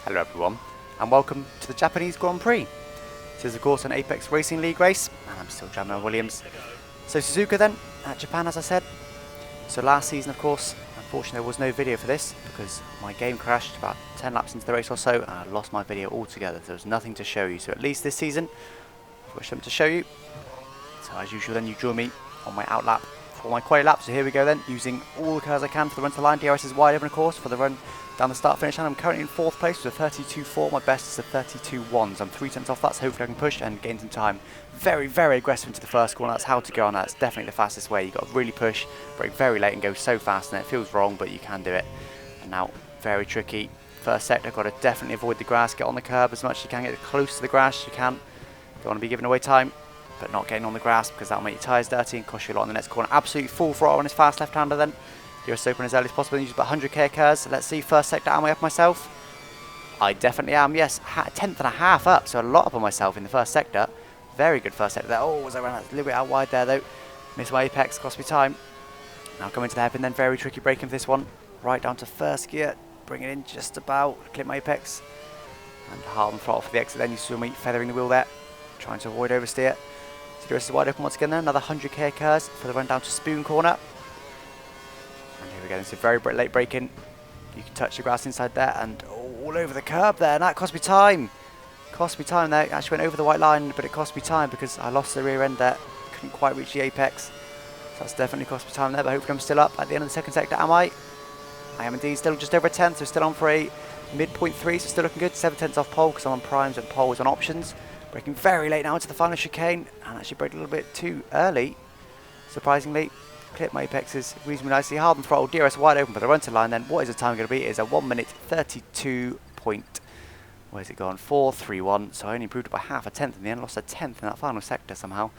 Hello everyone, and welcome to the Japanese Grand Prix. This is of course an Apex Racing League race, and I'm still Jamal Williams. So Suzuka then, at Japan as I said. So last season of course, unfortunately there was no video for this, because my game crashed about 10 laps into the race or so, and I lost my video altogether. There was nothing to show you, so at least this season, I've got something to show you. So as usual then, you join me on my outlap for my quali lap. So here we go then, using all the cars I can for the run to the line. DRS is wide open of course for the run down the start finish line. I'm currently in 4th place with a 32.4. My best is a 32.1, so I'm 3 tenths off that, so hopefully I can push and gain some time. Very, very aggressive into the first corner. That's how to go on that. It's definitely the fastest way. You've got to really push, brake very late and go so fast, and it feels wrong, but you can do it. And now, very tricky. First sector, got to definitely avoid the grass, get on the curb as much as you can, get as close to the grass as you can. Don't want to be giving away time, but not getting on the grass because that'll make your tyres dirty and cost you a lot in the next corner. Absolutely full throttle on his fast left-hander then. You're open as early as possible, use about 100k cars. Let's see, first sector, am I up myself? I definitely am, yes. A tenth and a half up, so a lot up on myself in the first sector. Very good first sector there. Oh, was I running a little bit out wide there though. Missed my apex, cost me time. Now coming to the hairpin then, very tricky braking for this one. Right down to first gear, bring it in just about, clip my apex. And hard on throttle for the exit then, you saw me feathering the wheel there, trying to avoid oversteer. So the rest is wide open once again then, another 100k cars for the run down to Spoon Corner. And here we go, it's a very late braking. You can touch the grass inside there and all over the curb there, and that cost me time. Cost me time there, actually went over the white line, but it cost me time because I lost the rear end there. Couldn't quite reach the apex. So that's definitely cost me time there, but hopefully I'm still up at the end of the second sector, am I? I am indeed, still just over a tenth, so still on for a mid-point 3, so still looking good. 7 tenths off pole because I'm on primes and pole is on options. Braking very late now into the final chicane, and actually braked a little bit too early, surprisingly. Clip my apexes reasonably nicely, hard on throttle, DRS wide open for the run to line then. What is the time going to be? It is a 1 minute 32 point, where's it gone? 4.31, so I only improved it by half a tenth in the end, lost a tenth in that final sector somehow.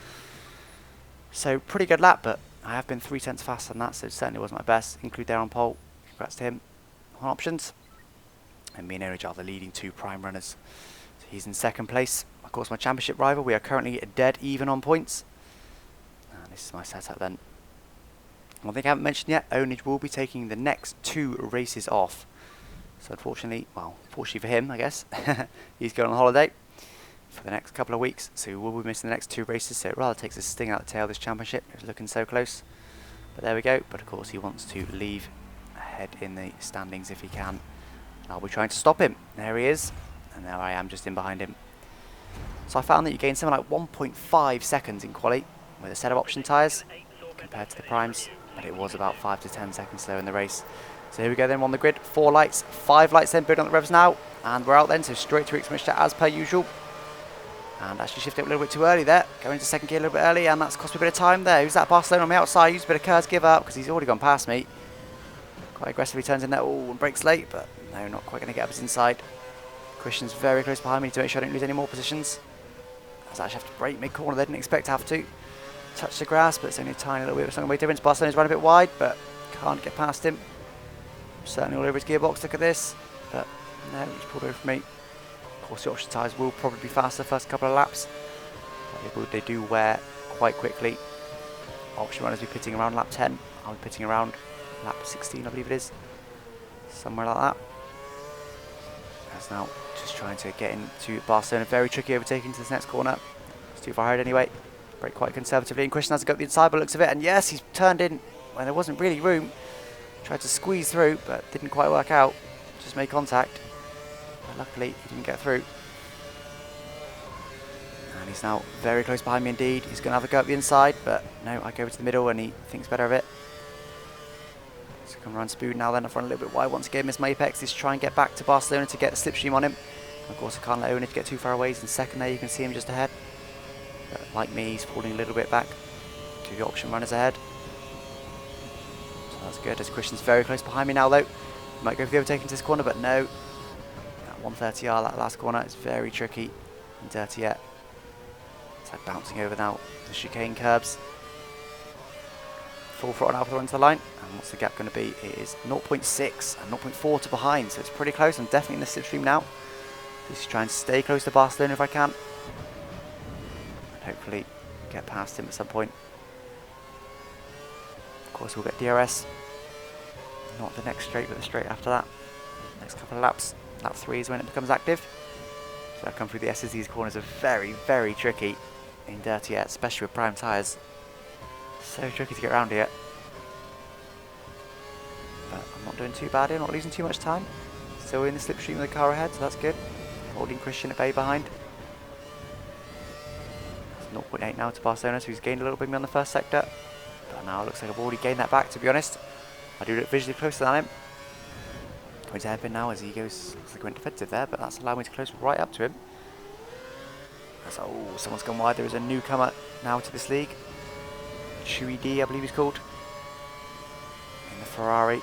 So pretty good lap, but I have been 3 tenths faster than that, so it certainly wasn't my best. Include there on pole, congrats to him on options. And me and Erich are the leading 2 prime runners. So he's in 2nd place. Of course my championship rival, we are currently dead even on points. And this is my setup then. One thing I haven't mentioned yet, Onage will be taking the next 2 races off. So unfortunately, well, fortunately for him, I guess, he's going on holiday for the next couple of weeks. So we will be missing the next 2 races, so it rather takes a sting out of the tail of this championship. It's looking so close. But there we go. But of course he wants to leave ahead in the standings if he can. And I'll be trying to stop him. There he is. And there I am just in behind him. So I found that you gain something like 1.5 seconds in quali with a set of option tyres compared to the primes. But it was about 5 to 10 seconds slower in the race. So here we go then, we're on the grid, 4 lights, 5 lights then, building on the revs now, and we're out then, so straight to exmission as per usual. And actually shifted up a little bit too early there, going into 2nd gear a little bit early, and that's cost me a bit of time there. Who's that? Barcelona on the outside, used a bit of curves, give up, because he's already gone past me. Quite aggressively turns in there, oh, and brakes late, but no, not quite going to get up his inside. Christian's very close behind me to make sure I don't lose any more positions. As I actually have to brake mid-corner, they didn't expect to have to. Touch the grass, but it's only a tiny little bit of something way difference. Barcelona's run a bit wide, but can't get past him. Certainly all over his gearbox, look at this. But no, he's pulled over from me. Of course the option tyres will probably be faster the first couple of laps. But they do wear quite quickly. Option runners will be pitting around lap 10. I'll be pitting around lap 16, I believe it is. Somewhere like that. That's now just trying to get into Barcelona. Very tricky overtaking to this next corner. It's too far ahead anyway. Brake quite conservatively, and Christian has to go up the inside by the looks of it, and yes, he's turned in when there wasn't really room. Tried to squeeze through, but didn't quite work out. Just made contact. But luckily, he didn't get through. And he's now very close behind me indeed. He's going to have a go up the inside, but no, I go to the middle and he thinks better of it. So come around Spoon now then, I've run a little bit wide once again, miss my apex. Just try and get back to Barcelona to get the slipstream on him. And of course, I can't let Onage get too far away. He's in 2nd there, you can see him just ahead. But like me, he's falling a little bit back to the option runners ahead. So that's good, as Christian's very close behind me now though. Might go for the overtaking to this corner, but no. That 130R, that last corner, is very tricky and dirty yet. It's like bouncing over now the chicane curbs. Full throttle now for the run to the line. And what's the gap going to be? It is 0.6 and 0.4 to behind, so it's pretty close. I'm definitely in the slipstream now. Just try and stay close to Barcelona if I can. Hopefully get past him at some point. Of course we'll get DRS. Not the next straight, but the straight after that. Next couple of laps. Lap 3 is when it becomes active. So I come through the S's. These corners are very, very tricky in dirty air, especially with prime tyres. So tricky to get around here. But I'm not doing too bad here, not losing too much time. Still in the slipstream with the car ahead, so that's good. Holding Christian at bay behind. 0.8 now to Barcelona, so he's gained a little bit on the first sector. But now it looks like I've already gained that back, to be honest. I do look visually closer than him. Going to hairpin now as he goes, looks like he went defensive there, but that's allowed me to close right up to him. Oh, someone's gone wide. There is a newcomer now to this league. Chewy D, I believe he's called. In the Ferrari.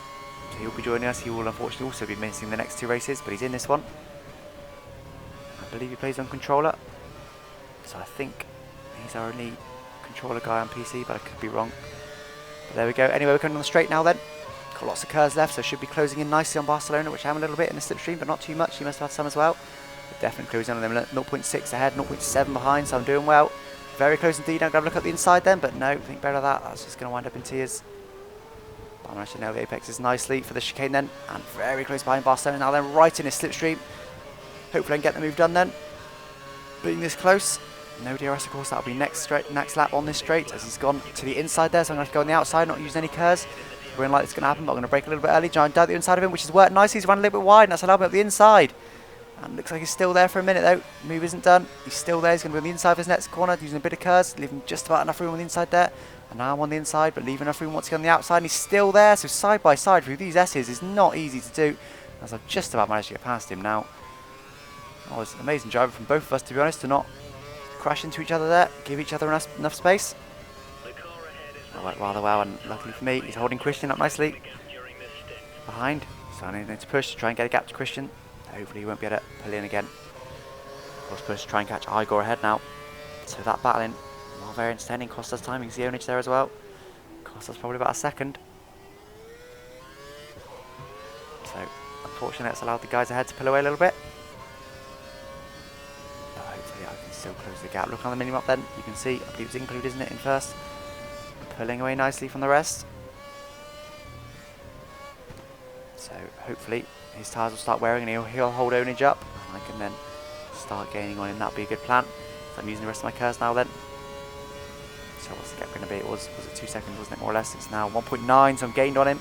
So he'll be joining us. He will unfortunately also be missing the next 2 races, but he's in this one. I believe he plays on controller. So I think he's our only controller guy on PC, but I could be wrong. But there we go. Anyway, we're coming on the straight now then. Got lots of curves left, so should be closing in nicely on Barcelona, which I am a little bit in the slipstream, but not too much. He must have had some as well. But definitely closing on them. 0.6 ahead, 0.7 behind, so I'm doing well. Very close indeed. I'm going to look at the inside then, but no, think better of that. That's just going to wind up in tears. But I'm actually nail the apexes nicely for the chicane then, and very close behind Barcelona now then, right in his slipstream. Hopefully I can get the move done then. Being this close. No DRS, of course. That'll be next lap on this straight, as he's gone to the inside there, so I'm going to have to go on the outside, not use any curves. We're in like it's going to happen, but I'm going to brake a little bit early, try and dive the inside of him, which has worked nicely. He's run a little bit wide, and that's allowed me up the inside. And looks like he's still there for a minute though. Move isn't done. He's still there. He's going to be on the inside of his next corner, using a bit of curves, leaving just about enough room on the inside there. And now I'm on the inside, but leaving enough room once again on the outside, and he's still there. So side by side through these S's is not easy to do, as I've just about managed to get past him now. Oh, it's an amazing driver from both of us, to be honest, to not crash into each other there, give each other enough space. I went rather well, and luckily for me, he's holding Christian up nicely behind. So I need to push to try and get a gap to Christian. Hopefully he won't be able to pull in again. Of course, push to try and catch Igor ahead now. So that battling, while very entertaining, cost us time. You can see ownage there as well. Cost us probably about a second. So unfortunately, that's allowed the guys ahead to pull away a little bit. But hopefully I can still close the gap. Look on the minimap then. You can see, I believe it's included, isn't it, in first. Pulling away nicely from the rest. So hopefully his tyres will start wearing and he'll hold ownage up, and I can then start gaining on him. That'll be a good plan. So I'm using the rest of my curves now then. So what's the gap going to be? Was it 2 seconds, wasn't it, more or less? It's now 1.9, so I'm gained on him.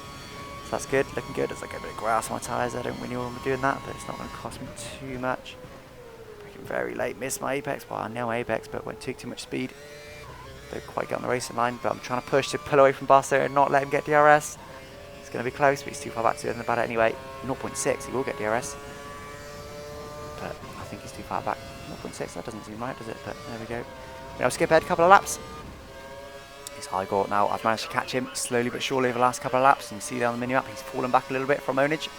So that's good, looking good. As I get a bit of grass on my tyres, I don't really want to be doing that, but it's not going to cost me too much. Breaking very late, missed my apex. Well, I know my apex, but won't take too much speed. Don't quite get on the racing line, but I'm trying to push to pull away from Barcelona and not let him get DRS. It's going to be close, but he's too far back to do anything about it anyway. 0.6, he will get DRS. But I think he's too far back. 0.6, that doesn't seem right, does it? But there we go. I'll skip ahead a couple of laps. It's Igor now. I've managed to catch him slowly but surely over the last couple of laps. And you see there on the mini map, he's fallen back a little bit from ownage.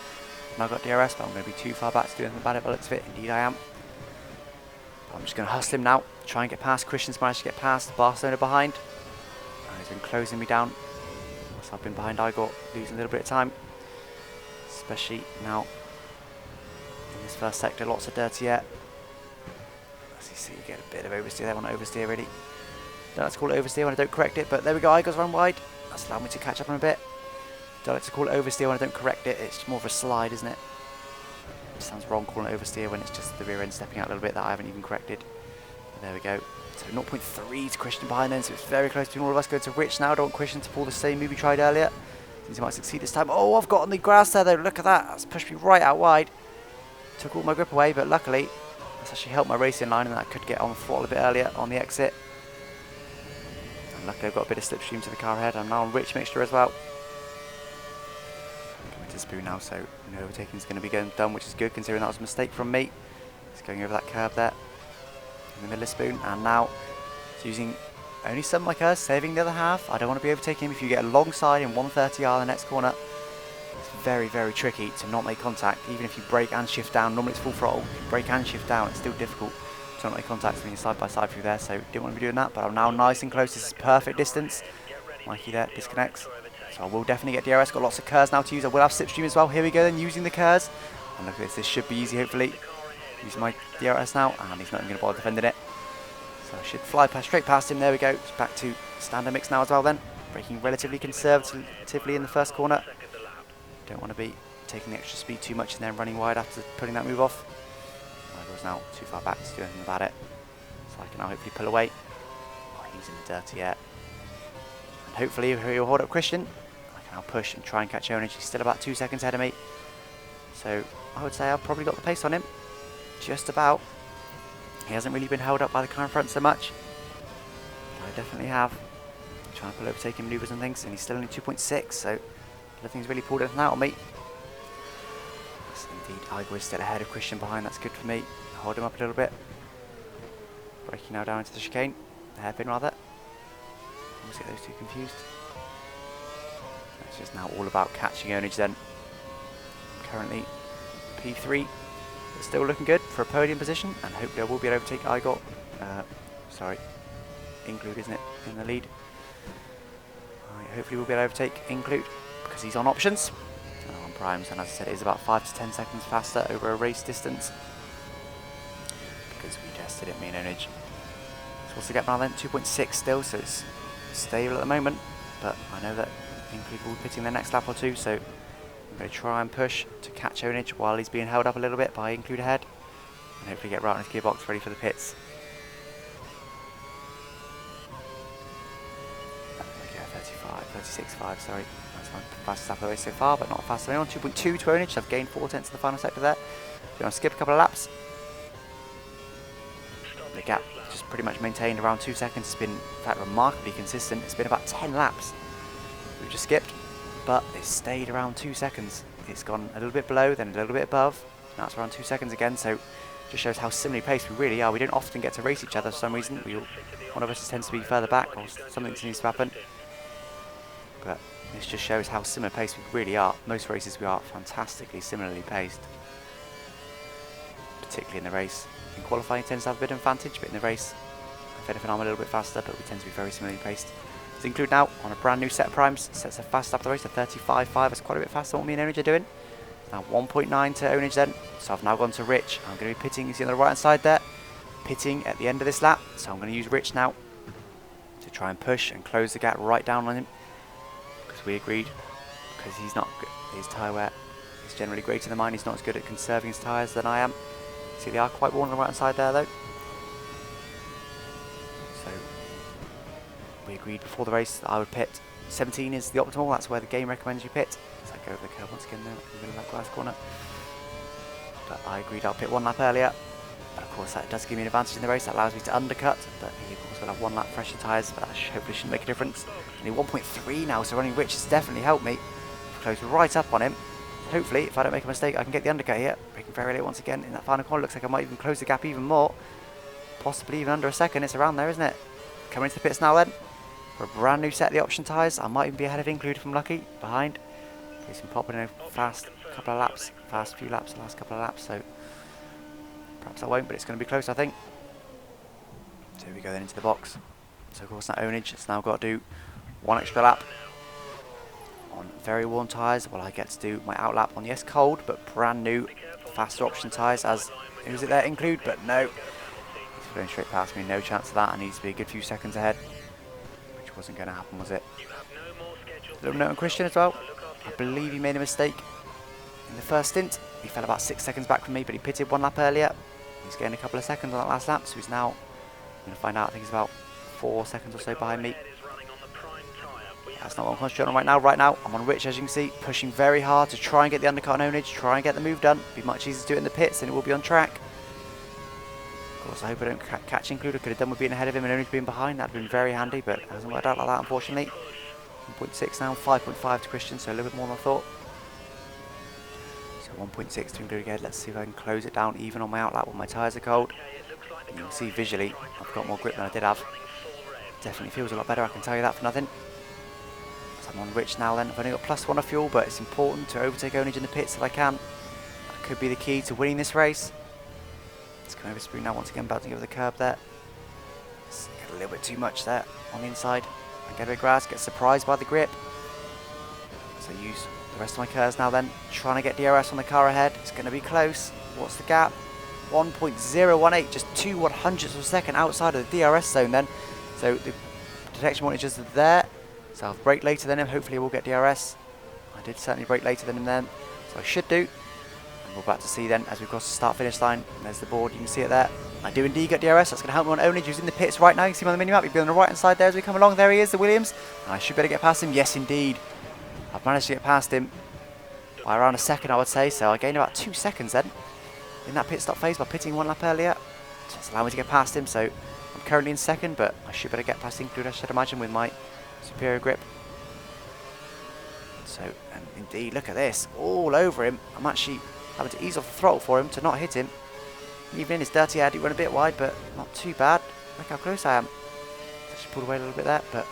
And I've got DRS, but I'm going to be too far back to do anything about it by the looks of it. Indeed I am. But I'm just going to hustle him now. Try and get past. Christian's managed to get past. Barcelona behind. And he's been closing me down. So I've been behind Igor, losing a little bit of time. Especially now in this first sector. Lots of dirty air. As you see, you get a bit of oversteer there. I want to oversteer really. Don't like to call it oversteer when I don't correct it, but there we go. Igor's run wide. That's allowed me to catch up on a bit. Don't like to call it oversteer when I don't correct it. It's more of a slide, isn't it? It sounds wrong calling it oversteer when it's just the rear end stepping out a little bit that I haven't even corrected. But there we go. So 0.3 to Christian behind then, so it's very close between all of us. Going to Rich now. I don't want Christian to pull the same move he tried earlier. Seems he might succeed this time. Oh, I've got on the grass there though. Look at that. That's pushed me right out wide. Took all my grip away, but luckily that's actually helped my racing line, and that I could get on the throttle a bit earlier on the exit. And luckily I've got a bit of slipstream to the car ahead. I'm now on rich mixture as well. Coming to spoon now, so no overtaking is going to be done, which is good considering that was a mistake from me. Just going over that curb there in the middle of spoon, and now it's using only some of my curves, saving the other half. I don't want to be overtaking him. If you get alongside in 130R the next corner, it's very, very tricky to not make contact. Even if you brake and shift down, normally it's full throttle. If you brake and shift down, it's still difficult to not make contact when you're side by side through there. So didn't want to be doing that, but I'm now nice and close. This is perfect distance. Mikey there disconnects. So I will definitely get DRS. Got lots of curves now to use. I will have slipstream as well. Here we go then, using the curves. And look at this. This should be easy, hopefully. Using my DRS now, and he's not even going to bother defending it. So I should fly straight past him. There we go. It's back to standard mix now as well then. Braking relatively conservatively in the first corner. Don't want to be taking the extra speed too much and then running wide after putting that move off. I was now too far back to do anything about it. So I can now hopefully pull away. Oh, he's in the dirty yet. And hopefully he'll hold up Christian. I can now push and try and catch Onage. He's still about 2 seconds ahead of me. So I would say I've probably got the pace on him. Just about. He hasn't really been held up by the car in front so much. But I definitely have. I'm trying to pull overtaking maneuvers and things, and he's still only 2.6, so nothing's really pulled anything out on me. Yes, indeed, Igor is still ahead of Christian behind. That's good for me. Hold him up a little bit. Braking now down into the chicane. The hairpin rather. Almost get those two confused. It's just now all about catching Onage then. Currently P3. But still looking good for a podium position, and hopefully I will be able to overtake Igor. Sorry, Include, isn't it, in the lead? Right, hopefully we'll be able to overtake Include because he's on options. On primes, and as I said, it is about 5 to 10 seconds faster over a race distance. Because we tested it, me and Onage. So what's the gap now then? 2.6 still, so it's stable at the moment. But I know that Include will be pitting the next lap or two, so I'm going to try and push to catch Onage while he's being held up a little bit by Include ahead. And hopefully get right on his gearbox ready for the pits. There we go, 36.5, sorry. That's my fastest lap of the race so far, but not fast enough. 2.2 to Onage, so I've gained 4 tenths in the final sector there. So I'm going to skip a couple of laps. The gap just pretty much maintained around 2 seconds. It's been, in fact, remarkably consistent. It's been about 10 laps we've just skipped, but it's stayed around 2 seconds. It's gone a little bit below, then a little bit above. Now it's around 2 seconds again, so just shows how similarly paced we really are. We don't often get to race each other for some reason. One of us tends to be further back, or something seems to happen. But this just shows how similar paced we really are. Most races we are fantastically similarly paced, particularly in the race. In qualifying it tends to have a bit of advantage, but in the race, if anything, I'm a little bit faster, but we tend to be very similarly paced. To include now on a brand new set of primes, sets a fast up the race, a 35.5. That's quite a bit faster than what me and Onage are doing. Now 1.9 to Onage then, so I've now gone to Rich. I'm going to be pitting, you see on the right hand side there, pitting at the end of this lap. So I'm going to use Rich now to try and push and close the gap right down on him, because we agreed, because he's not good, his tyre wear is generally greater than mine. He's not as good at conserving his tyres than I am. See, they are quite worn on the right hand side there though. So we agreed before the race that I would pit 17 is the optimal. That's where the game recommends you pit. So I go over the curb once again there in the middle of that glass corner. But I agreed I'll pit 1 lap earlier. But of course that does give me an advantage in the race. That allows me to undercut. But he of course will have 1 lap fresher tyres. But that hopefully shouldn't make a difference. Only 1.3 now, so running Rich has definitely helped me. Close right up on him. Hopefully, if I don't make a mistake, I can get the undercut here. Braking very late once again in that final corner. Looks like I might even close the gap even more. Possibly even under a second. It's around there, isn't it? Coming into the pits now then. For a brand new set of the option tyres. I might even be ahead of Include if I'm lucky. Behind. He's been popping in a fast couple of laps. Fast few laps, the last couple of laps. So perhaps I won't, but it's going to be close, I think. So here we go then into the box. So of course that Onage has now got to do 1 extra lap on very worn tyres, while I get to do my outlap on, yes, cold, but brand new, faster option tyres, as, who's it there, Include, but no. He's going straight past me, no chance of that. I need to be a good few seconds ahead, which wasn't going to happen, was it? A little note on Christian as well. I believe he made a mistake in the first stint. He fell about 6 seconds back from me, but he pitted 1 lap earlier. He's gained a couple of seconds on that last lap, so he's now, I'm going to find out, I think he's about 4 seconds or so behind me. That's not what I'm concentrating on right now. Right now, I'm on Rich, as you can see, pushing very hard to try and get the undercut on Onage, try and get the move done. It'll be much easier to do it in the pits than it will be on track. Of course, I hope I don't catch Include. I could have done with being ahead of him and Onage being behind. That would have been very handy, but it hasn't worked out like that, unfortunately. 1.6 now, 5.5 to Christian, so a little bit more than I thought. So 1.6 to Include again. Let's see if I can close it down even on my outlap when my tyres are cold. And you can see visually, I've got more grip than I did have. Definitely feels a lot better, I can tell you that for nothing. I'm on Rich now then. I've only got +1 of fuel, but it's important to overtake Onage in the pits if I can. That could be the key to winning this race. Let's go over speed now once again, bouncing over the curb there. Let's get a little bit too much there on the inside. I get a bit grass, get surprised by the grip. So use the rest of my curves now then. Trying to get DRS on the car ahead. It's going to be close. What's the gap? 1.018, just 2/100ths of a second outside of the DRS zone then. So the detection monitors are there. So I'll brake later than him, hopefully we'll get DRS. I did certainly brake later than him then. So I should do. And we're about to see then as we cross the start-finish line. And there's the board, you can see it there. I do indeed get DRS, that's going to help me on Onage, who's in the pits right now. You can see him on the mini-map, he'll be on the right-hand side there as we come along. There he is, the Williams. And I should better get past him. Yes, indeed. I've managed to get past him by around a second, I would say. So I gained about 2 seconds then in that pit stop phase by pitting 1 lap earlier. Just allow me to get past him. So I'm currently in second, but I should better get past Include, I should imagine, with my superior grip. So, and indeed, look at this, all over him. I'm actually having to ease off the throttle for him to not hit him. Even in his dirty air, he went a bit wide, but not too bad. Look how close I am. Actually pulled away a little bit there, but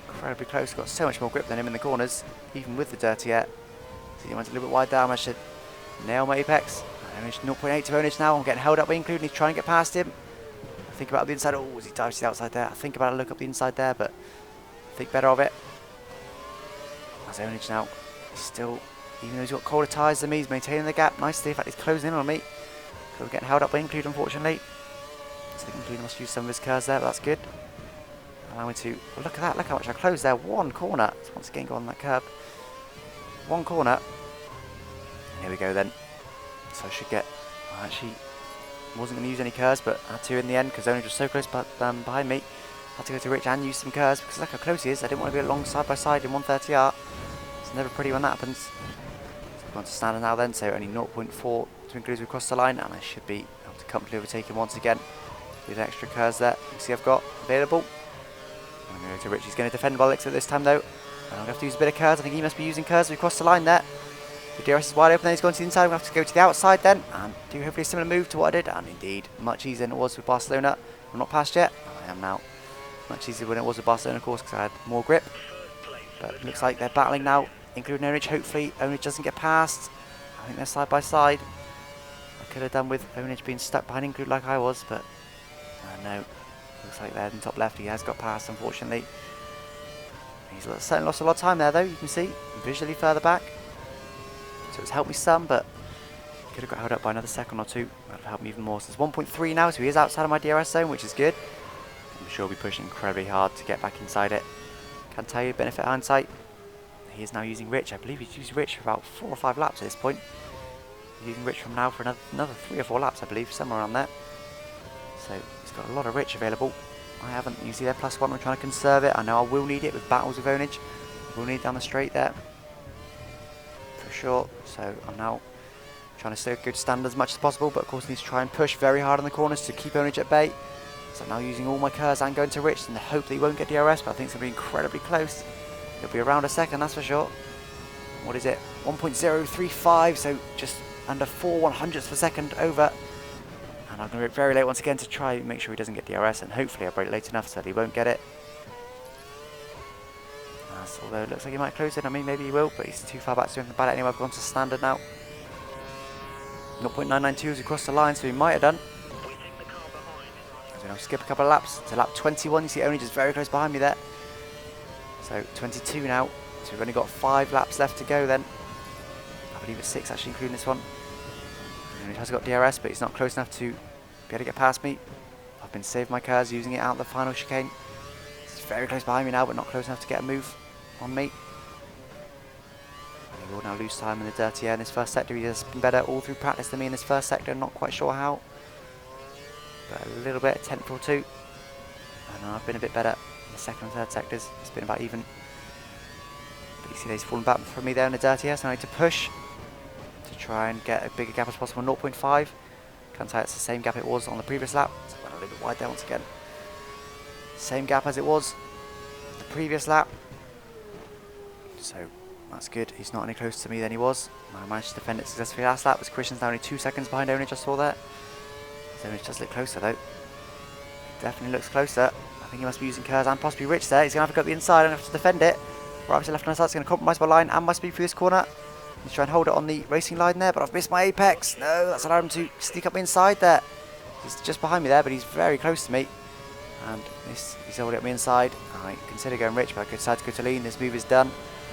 incredibly close. Got so much more grip than him in the corners, even with the dirty air. So he went a little bit wide there. I managed to nail my apex. 0.8 to Onage now. I'm getting held up by Include, and he's trying to get past him. I think about the inside. Oh, as he dives to the outside there. I think about a look up the inside there, but I think better of it. As Onage now, still, even though he's got colder tyres than me, he's maintaining the gap nicely. In fact, he's closing in on me. So we're getting held up by Include, unfortunately. So Include must use some of his curves there, but that's good. Allow me to, well, look at that, look how much I closed there. 1 corner. So once again, go on that curb. 1 corner. And here we go then. So I should get, I actually wasn't going to use any curves, but I had to in the end because Onage was so close behind me. I had to go to Rich and use some curves because look how close he is. I didn't want to be along side by side in 130R. It's never pretty when that happens. So I've gone to standard now then, so only 0.4 to Include as we cross the line, and I should be able to comfortably overtake him once again. With extra curves there, you see I've got available. I'm going to go to Rich, he's going to defend Bollocks at this time though. And I'm going to have to use a bit of curves. I think he must be using curves as we cross the line there. The DRS is wide open, then he's gone to the inside. I'm going to have to go to the outside then and do hopefully a similar move to what I did. And indeed, much easier than it was with Barcelona. I'm not past yet. I am now. Much easier than it was with Barcelona, of course, because I had more grip. But it looks like they're battling now, including Onage. Hopefully, Onage doesn't get past. I think they're side by side. I could have done with Onage being stuck behind Include like I was, but no. Looks like they're in the top left. He has got past, unfortunately. He's certainly lost a lot of time there, though. You can see visually further back. So it's helped me some, but could have got held up by another second or two. That would have helped me even more. So it's 1.3 now, so he is outside of my DRS zone, which is good. I'm sure he'll be pushing incredibly hard to get back inside it. Can't tell you, benefit hindsight. He is now using Rich. I believe he's used Rich for about 4 or 5 laps at this point. He's using Rich from now for another 3 or 4 laps, I believe, somewhere around there. So he's got a lot of Rich available. I haven't. You see there, +1. I'm trying to conserve it. I know I will need it with battles with Onage. We'll need it down the straight there. For sure. So I'm now trying to stay good stand as much as possible, but of course I need to try and push very hard in the corners to keep Onage at bay. So I'm now using all my curves and going to Rich in the hope that he won't get DRS, but I think it's going to be incredibly close. It'll be around a second, that's for sure. What is it? 1.035, so just under 4/100ths of a second over. And I'm going to brake very late once again to try and make sure he doesn't get DRS, and hopefully I'll brake late enough so that he won't get it. Although it looks like he might close in. I mean, maybe he will, but he's too far back to do anything about it anyway. I've gone to standard now. 0.992 as we cross the line, so he might have done. So I'll skip a couple of laps to lap 21. You see Onage is very close behind me there. So 22 now. So we've only got 5 laps left to go then. I believe it's 6 actually, including this one. Onage has got DRS, but he's not close enough to be able to get past me. I've been saving my cars, using it out the final chicane. He's very close behind me now, but not close enough to get a move on me. He will now lose time in the dirty air in this first sector. He has been better all through practice than me in this first sector. Not quite sure how, but a little bit, 10th or 2. And I've been a bit better in the second and third sectors. It's been about even. But you see he's fallen back from me there in the dirty air, so I need to push to try and get a bigger gap as possible. 0.5. Can't tell it's the same gap it was on the previous lap. So I went a little bit wide there once again. Same gap as it was the previous lap. So that's good. He's not any closer to me than he was. I managed to defend it successfully last lap. Was Christian's now only 2 seconds behind Onage, I saw that. So Onage does look closer though. Definitely looks closer. I think he must be using curves and possibly Rich there. He's going to have to go up the inside and have to defend it. Right up to the left hand side, it's going to compromise my line and my speed through this corner. He's trying to hold it on the racing line there, but I've missed my apex. No, that's allowed him to sneak up inside there. He's just behind me there, but he's very close to me. And he's holding up me inside. I consider going Rich, but I decide to go to lean. This move is done.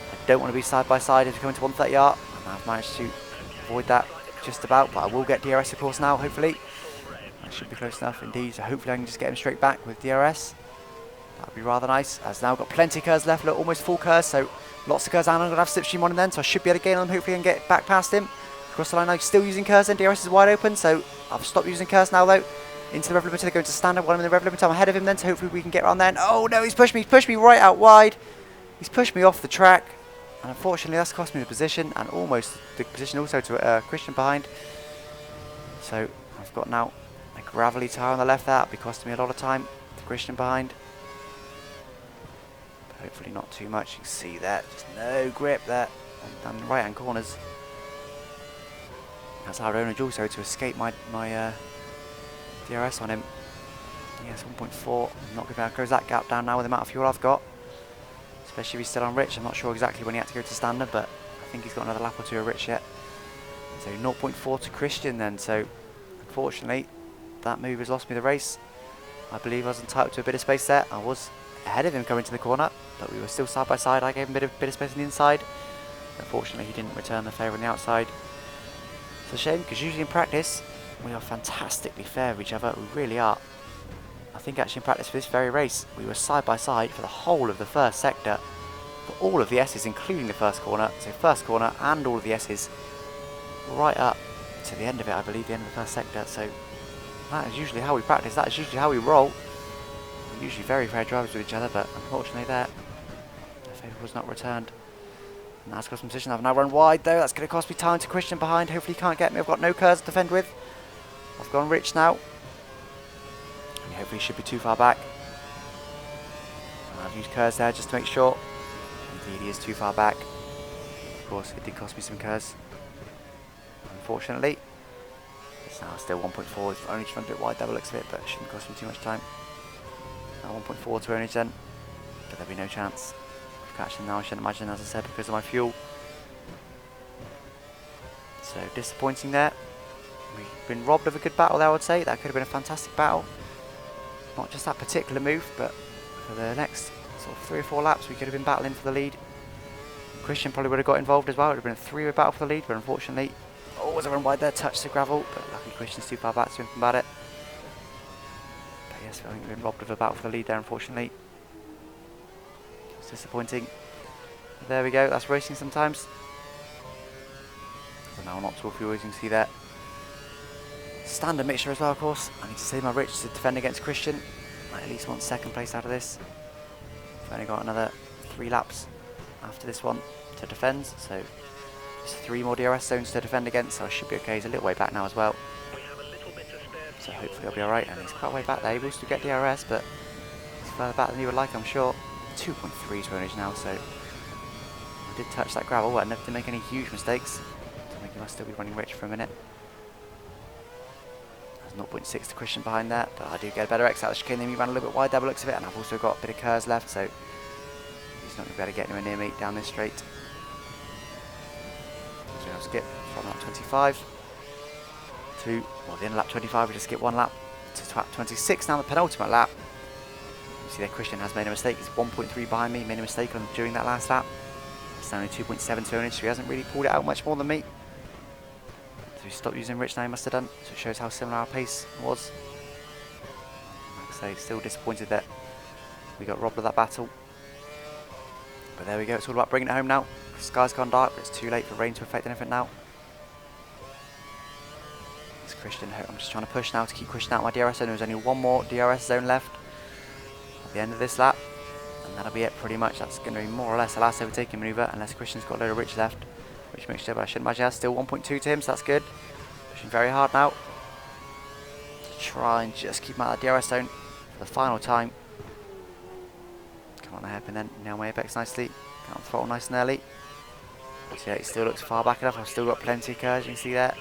I don't want to be side by side as we come into 130R, and I've managed to avoid that just about, but I will get DRS of course now, hopefully. I should be close enough indeed, so hopefully I can just get him straight back with DRS. That would be rather nice. I've now got plenty of curves left, look, almost full curves, so Lots of curves, and I'm going to have slipstream on him then, so I should be able to gain on him, hopefully, and get back past him. Across the line, I'm still using curves, and DRS is wide open, so I've stopped using curves now, though. Into the rev limiter, going to standard, while I'm in the rev limiter, I'm ahead of him then, so hopefully we can get around there. And, oh no, he's pushed me right out wide. He's pushed me off the track, and unfortunately that's cost me the position, and almost the position also to Christian behind. So I've got now a gravelly tyre on the left there, that'll be costing me a lot of time. The Christian behind. But hopefully not too much, you can see that, just no grip there down the right hand corners. That's how I managed also to escape my DRS on him. Yes, 1.4. I'm not going to be able to close that gap down now with the amount of fuel I've got. Especially if he's still on Rich. I'm not sure exactly when he had to go to standard, but I think he's got another lap or two of Rich yet. So 0.4 to Christian then. So unfortunately, that move has lost me the race. I believe I was entitled to a bit of space there. I was ahead of him coming to the corner, but we were still side by side. I gave him a bit of space on the inside. Unfortunately, he didn't return the favour on the outside. It's a shame, because usually in practice, we are fantastically fair with each other. We really are. I think actually in practice for this very race, we were side by side for the whole of the first sector, for all of the S's, including the first corner. So first corner and all of the S's, right up to the end of it, I believe, the end of the first sector. So that is usually how we practice. That is usually how we roll. We're usually very fair drivers with each other, but unfortunately there, the favour was not returned. And that's got some position. I've now run wide though. That's going to cost me time to Christian behind. Hopefully he can't get me. I've got no curves to defend with. I've gone Rich now. And hopefully he should be too far back. And I've used curves there just to make sure. Indeed he is too far back. Of course it did cost me some curves. Unfortunately. It's now still 1.4. It's only just run a bit wide, double looks of it, but it shouldn't cost me too much time. Now 1.4 to only then. But there'll be no chance. Catching now, I shouldn't imagine, as I said, because of my fuel. So disappointing there. We've been robbed of a good battle there, I would say. That could have been a fantastic battle. Not just that particular move, but for the next sort of 3 or 4 laps we could have been battling for the lead. Christian probably would have got involved as well. It would have been a 3-way battle for the lead, but unfortunately, as I run wide there, touched the gravel, but luckily Christian's too far back to do anything about it. But yes, I think we've been robbed of a battle for the lead there, unfortunately. Disappointing. There we go, that's racing sometimes. So now not to fuel, as you can see there. Standard mixture as well, of course. I need to save my Rich to defend against Christian. I at least want second place out of this. I've only got another 3 laps after this one to defend, so just 3 more DRS zones to defend against, so I should be okay. He's a little way back now as well. So hopefully I'll be alright, and he's quite way back there. He will still get DRS, but he's further back than you would like, I'm sure. 2.3 to ownage now, so I did touch that gravel, but I never did make any huge mistakes. I think he must still be running Rich for a minute. There's 0.6 to Christian behind that, but I do get a better exit out of the chicane than me. Ran a little bit wide there by the looks of it, and I've also got a bit of curves left, so he's not going to be able to get anywhere near me down this straight. So I'll skip from lap 25 to, well, the end of lap 25, we just skip 1 lap to lap 26, now the penultimate lap. You see there Christian has made a mistake. He's 1.3 behind me, made a mistake during that last lap. It's only 2.7 to ownage, so he hasn't really pulled it out much more than me. So he stopped using Rich now, he must have done. So it shows how similar our pace was. Like I say, still disappointed that we got robbed of that battle. But there we go, it's all about bringing it home now. The sky's gone dark, but it's too late for rain to affect anything now. It's Christian. I'm just trying to push now to keep Christian out my DRS zone. There's only 1 more DRS zone left at the end of this lap, and that'll be it pretty much. That's going to be more or less the last overtaking manoeuvre, unless Christian's got a load of Rich left, which makes sure, but I shouldn't imagine. Still 1.2 to him, so that's good. Pushing very hard now to try and just keep him out of the DRS zone for the final time. Come on, the hairpin then, nail my apex nicely, get on throttle nice and early. So yeah, it still looks far back enough. I've still got plenty of curves, you can see there.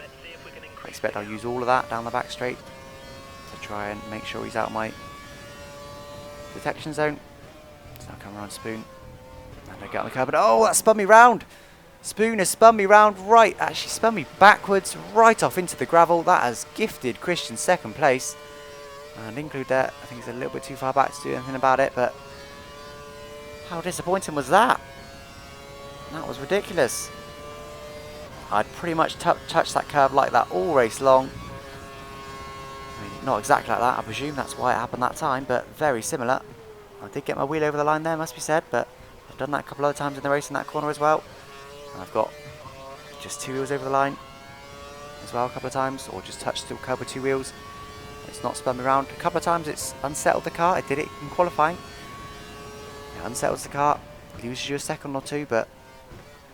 I expect I'll use all of that down the back straight to try and make sure he's out of my detection zone. So I'll come around Spoon and I get on the curb, and oh, that spun me round. Spoon has spun me round right, actually spun me backwards right off into the gravel. That has gifted Christian second place, and include that, I think he's a little bit too far back to do anything about it, but how disappointing was that? That was ridiculous. I'd pretty much touched that curve like that all race long. I mean, not exactly like that, I presume that's why it happened that time, but very similar. I did get my wheel over the line there, must be said, but I've done that a couple other times in the race in that corner as well. And I've got just 2 wheels over the line as well a couple of times, or just touched the curb with 2 wheels. It's not spun me around. A couple of times it's unsettled the car. I did it in qualifying. It unsettles the car, loses you a second or 2, but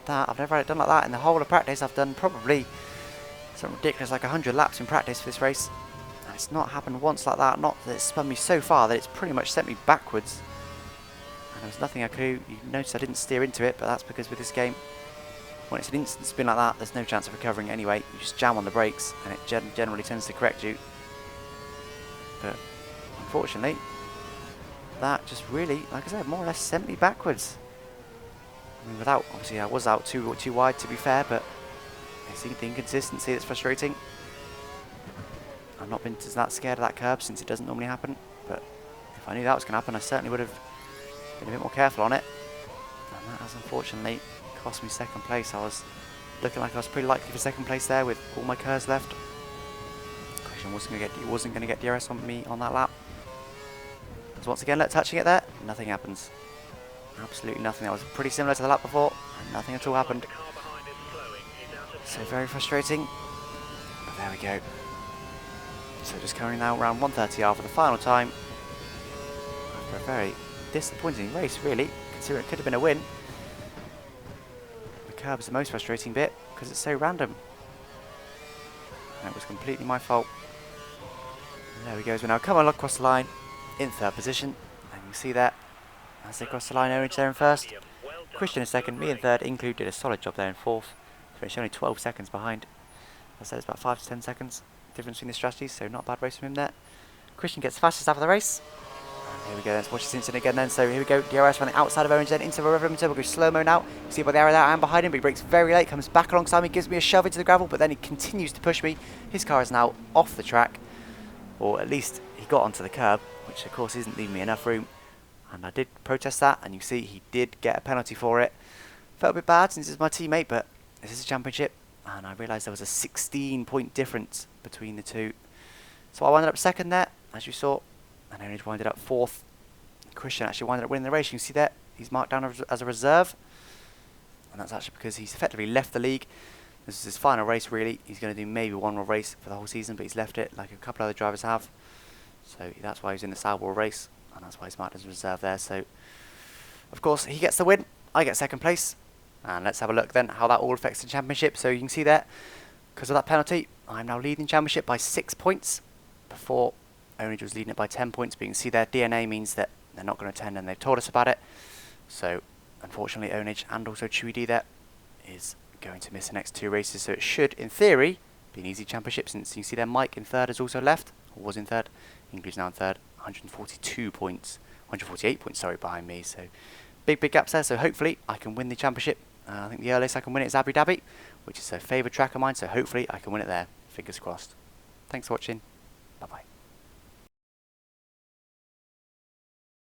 that I've never had it done like that in the whole of practice. I've done probably something ridiculous like 100 laps in practice for this race, and it's not happened once like that. Not that it's spun me so far that it's pretty much sent me backwards, and there was nothing I could do. You notice I didn't steer into it, but that's because with this game, when it's an instant spin like that, there's no chance of recovering anyway. You just jam on the brakes and it generally tends to correct you. But unfortunately, that just really, like I said, more or less sent me backwards. I mean, without, obviously I was out too wide to be fair, but it's the inconsistency that's frustrating. I've not been that scared of that curb since it doesn't normally happen, but if I knew that was going to happen, I certainly would have been a bit more careful on it. And that has unfortunately cost me second place. I was looking like I was pretty likely for second place there with all my curves left. Christian wasn't going to get DRS on me on that lap. So once again, look, touching it there, nothing happens. Absolutely nothing. That was pretty similar to the lap before, and nothing at all happened. So very frustrating, but there we go. So just coming now around 1:30 for the final time. After a very disappointing race, really, considering it could have been a win. The curb is the most frustrating bit because it's so random. And it was completely my fault. And there we go. So now come on across the line in 3rd position. And you see that as they cross the line, Orange there in 1st. Christian in 2nd, me in 3rd. Include did a solid job there in 4th. Finished only 12 seconds behind. As I said, it's about 5 to 10 seconds difference between the strategies, so not a bad race from him there. Christian gets fastest after the race. And here we go, let's watch this incident again then. So here we go, DRS from the outside of Orange then into the rear of him. We'll go slow-mo now. You see by the arrow there, I am behind him, but he brakes very late, comes back alongside me, gives me a shove into the gravel, but then he continues to push me. His car is now off the track, or at least he got onto the curb, which of course isn't leaving me enough room. And I did protest that, and you see he did get a penalty for it. Felt a bit bad since it's my teammate, but this is a championship, and I realised there was a 16-point difference between the two. So I wound up 2nd there, as you saw, and Orange winded up 4th. Christian actually winded up winning the race. You can see that he's marked down as a reserve, and that's actually because he's effectively left the league. This is his final race really. He's going to do maybe one more race for the whole season, but he's left it like a couple other drivers have. So that's why he's in the Sauber race, and that's why he's marked as a reserve there. So of course he gets the win, I get 2nd place, and let's have a look then how that all affects the championship. So you can see there, because of that penalty, I'm now leading championship by 6 points. Before, Orange was leading it by 10 points, but you can see their DNA means that they're not going to attend, and they've told us about it. So unfortunately, Orange and also Chewy D there is going to miss the next 2 races. So it should, in theory, be an easy championship, since you can see there Mike in 3rd has also left, or was in 3rd. English now in 3rd, 142 points, 148 points, sorry, behind me. So big gaps there. So hopefully I can win the championship. I think the earliest I can win it is Abu Dhabi, which is a favoured track of mine. So hopefully I can win it there. Fingers crossed. Thanks for watching. Bye bye.